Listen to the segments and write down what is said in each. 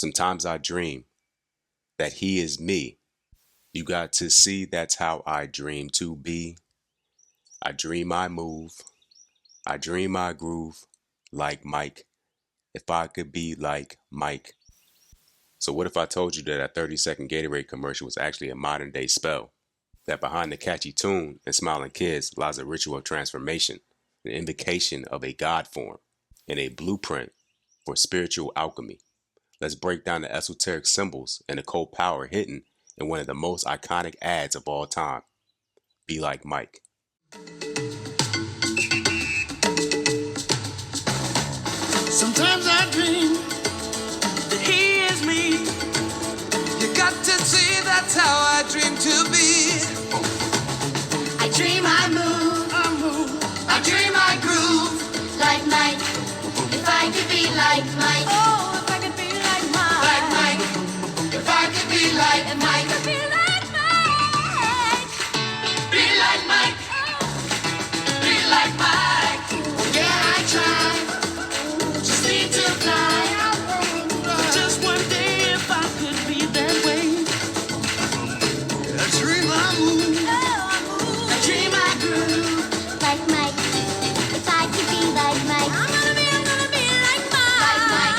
Sometimes I dream that he is me. You got to see that's how I dream to be. I dream I move. I dream I groove like Mike. If I could be like Mike. So what if I told you that a 30-second Gatorade commercial was actually a modern day spell? That behind the catchy tune and smiling kids lies a ritual of transformation, an invocation of a God form, and a blueprint for spiritual alchemy. Let's break down the esoteric symbols and occult power hidden in one of the most iconic ads of all time. Be like Mike. Sometimes I dream that he is me. You got to see that's how I dream to be. I dream I move. I dream I groove like Mike. If I could be like Mike. Oh, if I could be like Mike. Like Mike. If I could be like Mike. Be like Mike. Be like Mike. Be like Mike. Yeah, I try. Just need to fly. Just one day if I could be that way. I dream I move. I dream I groove Like Mike. If I could be like Mike. I'm gonna be like Mike. like Mike.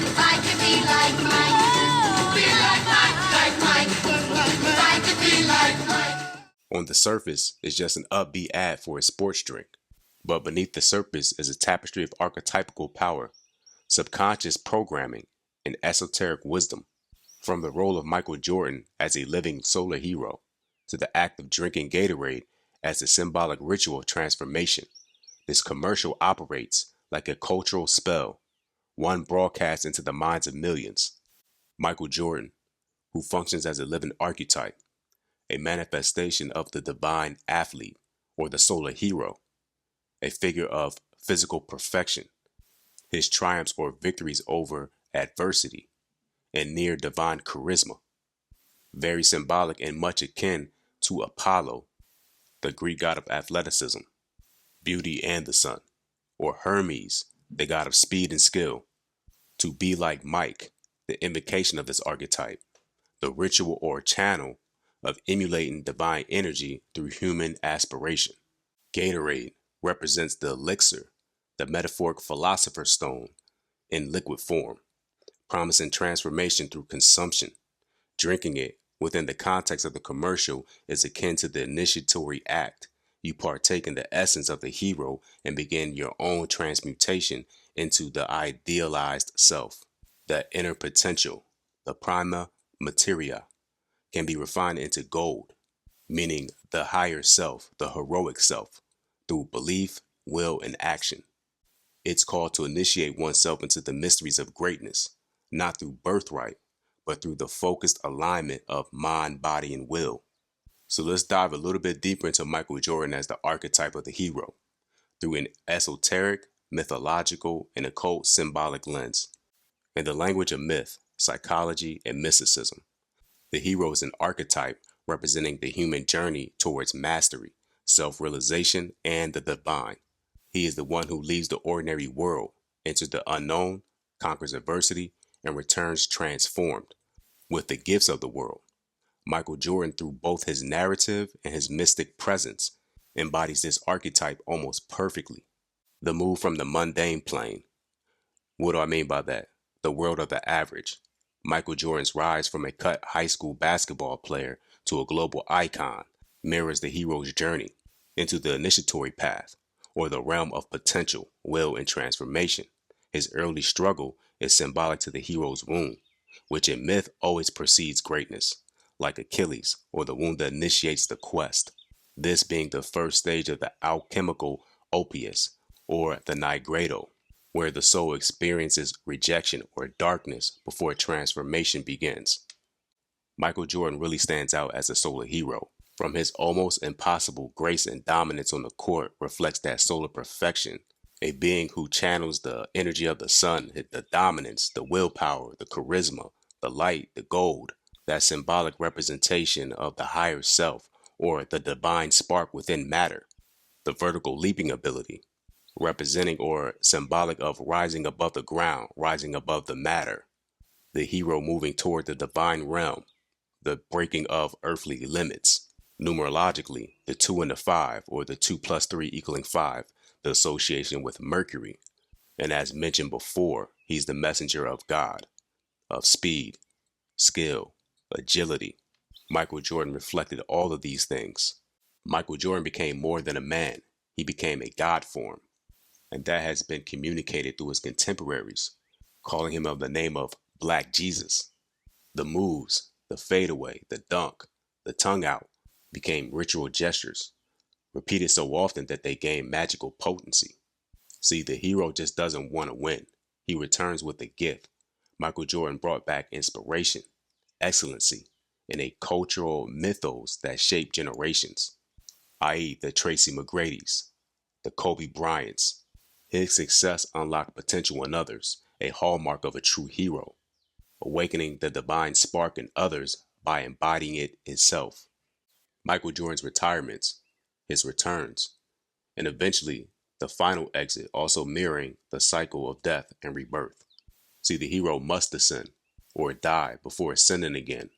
If I could be like Mike. Be like Mike. Like Mike. If I could be like Mike. On the surface, it's just an upbeat ad for a sports drink. But beneath the surface is a tapestry of archetypal power, subconscious programming, and esoteric wisdom. From the role of Michael Jordan as a living solar hero, to the act of drinking Gatorade as a symbolic ritual of transformation, this commercial operates like a cultural spell, one broadcast into the minds of millions. Michael Jordan, who functions as a living archetype, a manifestation of the divine athlete or the solar hero, a figure of physical perfection, his triumphs or victories over adversity, and near divine charisma, very symbolic and much akin to Apollo, the Greek god of athleticism, beauty and the sun, or Hermes, the god of speed and skill. To be like Mike, the invocation of this archetype, the ritual or channel of emulating divine energy through human aspiration. Gatorade represents the elixir, the metaphoric philosopher's stone, in liquid form, promising transformation through consumption. Drinking it within the context of the commercial is akin to the initiatory act. You partake in the essence of the hero and begin your own transmutation into the idealized self. The inner potential, the prima materia, can be refined into gold, meaning the higher self, the heroic self, through belief, will, and action. It's called to initiate oneself into the mysteries of greatness, not through birthright, but through the focused alignment of mind, body, and will. So let's dive a little bit deeper into Michael Jordan as the archetype of the hero, through an esoteric, mythological, and occult symbolic lens. In the language of myth, psychology, and mysticism, the hero is an archetype representing the human journey towards mastery, self-realization, and the divine. He is the one who leaves the ordinary world, enters the unknown, conquers adversity, and returns transformed with the gifts of the world. Michael Jordan, through both his narrative and his mystic presence, embodies this archetype almost perfectly. The move from the mundane plane. What do I mean by that? The world of the average. Michael Jordan's rise from a cut high school basketball player to a global icon mirrors the hero's journey into the initiatory path, or the realm of potential, will, and transformation. His early struggle is symbolic to the hero's wound, which in myth always precedes greatness, like Achilles, or the wound that initiates the quest. This being the first stage of the alchemical opus, or the nigredo, where the soul experiences rejection or darkness before transformation begins. Michael Jordan really stands out as a solar hero. From his almost impossible grace and dominance on the court reflects that solar perfection, a being who channels the energy of the sun, the dominance, the willpower, the charisma, the light, the gold, that symbolic representation of the higher self, or the divine spark within matter. The vertical leaping ability, representing or symbolic of rising above the ground, rising above the matter. the hero moving toward the divine realm, the breaking of earthly limits. Numerologically, the 2 and the 5, or the 2 plus 3 equaling 5, the association with Mercury. And as mentioned before, he's the messenger of God, of speed, skill, agility. Michael Jordan reflected all of these things. Michael Jordan became more than a man. He became a God form. And that has been communicated through his contemporaries, calling him of the name of Black Jesus. The moves, the fadeaway, the dunk, the tongue out became ritual gestures, repeated so often that they gained magical potency. See, the hero just doesn't want to win. He returns with a gift. Michael Jordan brought back inspiration, excellency, and a cultural mythos that shaped generations, i.e. the Tracy McGrady's, the Kobe Bryant's. His success unlocked potential in others, a hallmark of a true hero, awakening the divine spark in others by embodying it himself. Michael Jordan's retirements, his returns, and eventually the final exit, also mirroring the cycle of death and rebirth. See, the hero must ascend or die before ascending again,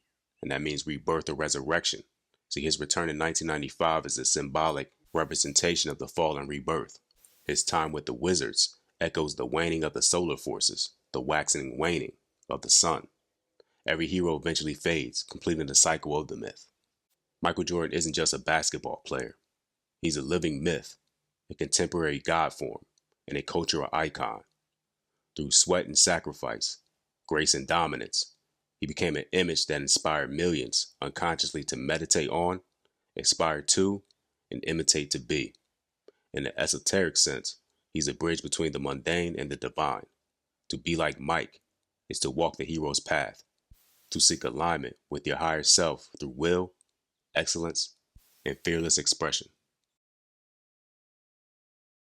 and that means rebirth or resurrection. See, his return in 1995 is a symbolic representation of the fall and rebirth. His time with the Wizards echoes the waning of the solar forces, the waxing and waning of the sun. Every hero eventually fades, completing the cycle of the myth. Michael Jordan isn't just a basketball player. He's a living myth, a contemporary God form, and a cultural icon. Through sweat and sacrifice, grace and dominance, he became an image that inspired millions unconsciously to meditate on, aspire to, and imitate to be. In the esoteric sense, he's a bridge between the mundane and the divine. To be like Mike is to walk the hero's path, to seek alignment with your higher self through will, excellence, and fearless expression.